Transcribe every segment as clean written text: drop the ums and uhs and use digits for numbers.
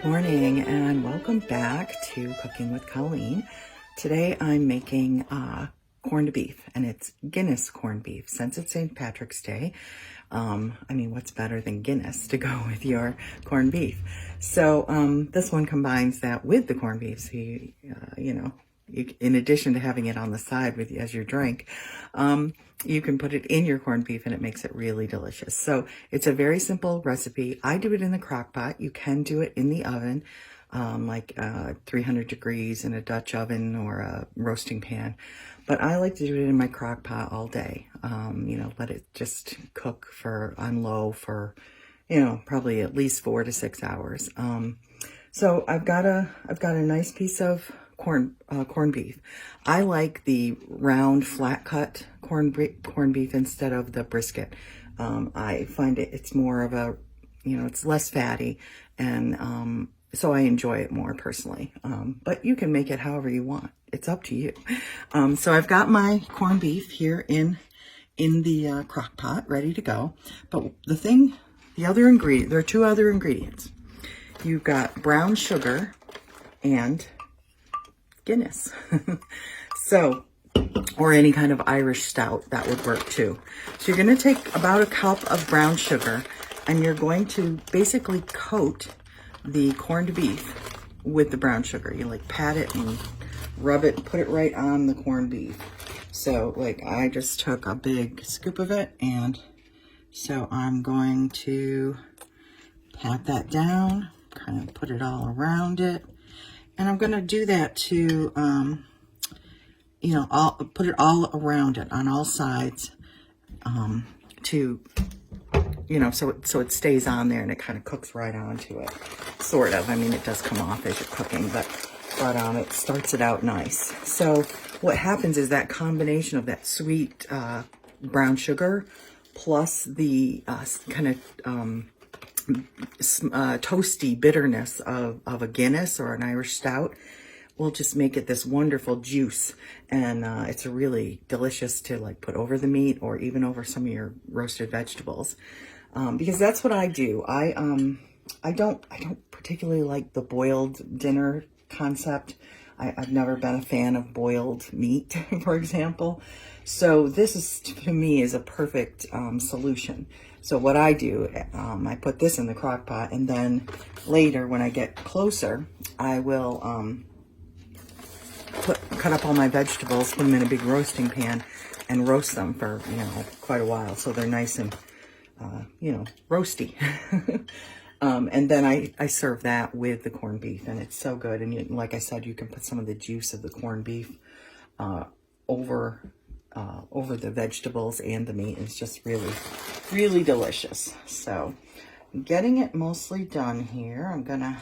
Good morning and welcome back to Cooking with Colleen. Today I'm making corned beef, and it's Guinness corned beef. Since it's St. Patrick's Day, what's better than Guinness to go with your corned beef? So this one combines that with the corned beef. So in addition to having it on the side with you as your drink, you can put it in your corned beef and it makes it really delicious. So it's a very simple recipe. I do it in the crock pot. You can do it in the oven, 300 degrees in a Dutch oven or a roasting pan. But I like to do it in my crock pot all day. Let it just cook on low for, probably at least 4 to 6 hours. So I've got a nice piece of corned beef. I like the round flat cut corned beef instead of the brisket. I find it's more of a, it's less fatty, and so I enjoy it more personally. But you can make it however you want. It's up to you. So I've got my corned beef here in the crock pot ready to go. But there are 2 other ingredients. You've got brown sugar and Guinness. Or any kind of Irish stout, that would work too. So you're going to take about a cup of brown sugar, and you're going to basically coat the corned beef with the brown sugar. You pat it and rub it, put it right on the corned beef. So I just took a big scoop of it, and so I'm going to pat that down, kind of put it all around it. And I'm going to do that to, put it all around it on all sides, so it stays on there and it kind of cooks right onto it, sort of. It does come off as you're cooking, but it starts it out nice. So what happens is that combination of that sweet brown sugar plus the kind of toasty bitterness of a Guinness or an Irish stout will just make it this wonderful juice, and it's really delicious to put over the meat or even over some of your roasted vegetables, because that's what I do. I don't particularly like the boiled dinner concept. I've never been a fan of boiled meat, for example. So this to me is a perfect solution. So what I do, I put this in the crock pot, and then later when I get closer, I will cut up all my vegetables, put them in a big roasting pan, and roast them for quite a while, so they're nice and roasty. And then I serve that with the corned beef, and it's so good. And like I said, you can put some of the juice of the corned beef over the vegetables and the meat. It's just really, really delicious. So I'm getting it mostly done here. I'm gotta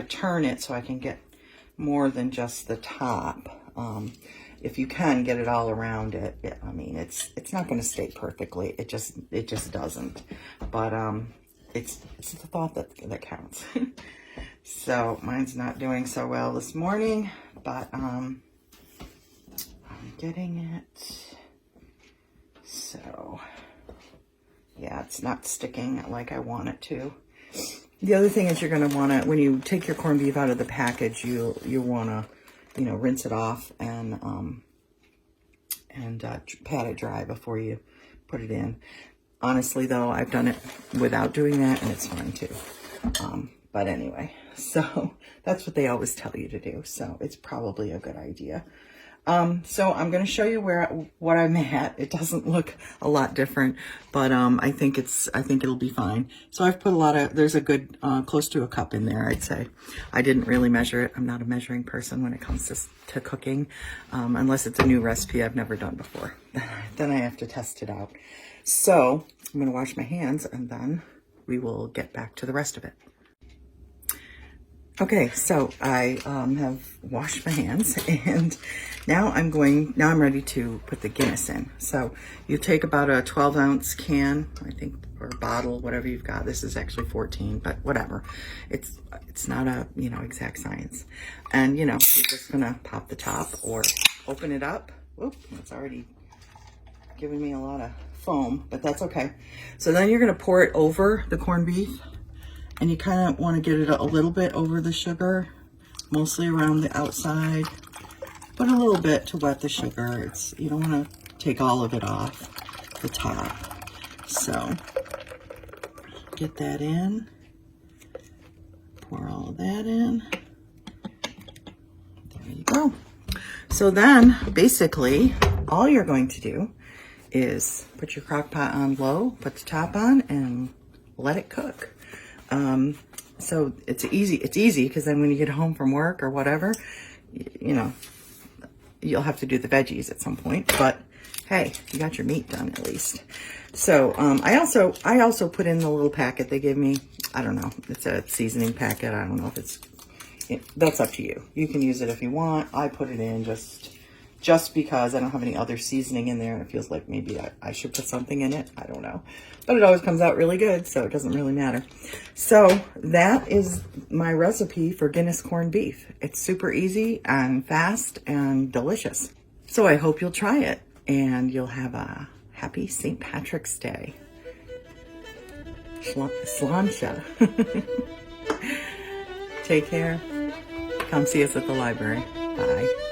turn it so I can get more than just the top. If you can get it all around it, it's not going to stay perfectly. It just doesn't. But it's the thought that counts. So mine's not doing so well this morning, but I'm getting it. So yeah, it's not sticking like I want it to. The other thing is you're going to want to, when you take your corned beef out of the package, you'll want to, rinse it off and pat it dry before you put it in. Honestly, though, I've done it without doing that, and it's fine too. But anyway, so that's what they always tell you to do. So it's probably a good idea. So I'm going to show you what I'm at. It doesn't look a lot different, but I think it'll be fine. So I've put there's a good close to a cup in there, I'd say. I didn't really measure it. I'm not a measuring person when it comes to cooking, unless it's a new recipe I've never done before. Then I have to test it out. So I'm going to wash my hands, and then we will get back to the rest of it. Okay, so I have washed my hands, and now I'm ready to put the Guinness in. So you take about a 12-ounce can, I think, or a bottle, whatever you've got. This is actually 14, but whatever. It's not a, exact science. And, you're just gonna pop the top or open it up. Oop, it's already giving me a lot of foam, but that's okay. So then you're gonna pour it over the corned beef, And you kind of want to get it a little bit over the sugar, mostly around the outside, but a little bit to wet the sugar. You don't want to take all of it off the top. So get that in, pour all of that in. There you go. So then basically all you're going to do is put your crock pot on low, put the top on, and let it cook. So it's easy because then when you get home from work or whatever, you know, you'll have to do the veggies at some point, but hey, you got your meat done at least. So I also put in the little packet they give me. I don't know, it's a seasoning packet. I don't know if that's up to you. You can use it if you want. I put it in just because I don't have any other seasoning in there. It feels like maybe I should put something in it. I don't know. But it always comes out really good, so it doesn't really matter. So that is my recipe for Guinness corned beef. It's super easy and fast and delicious. So I hope you'll try it and you'll have a happy St. Patrick's Day. Sláinte. Take care. Come see us at the library. Bye.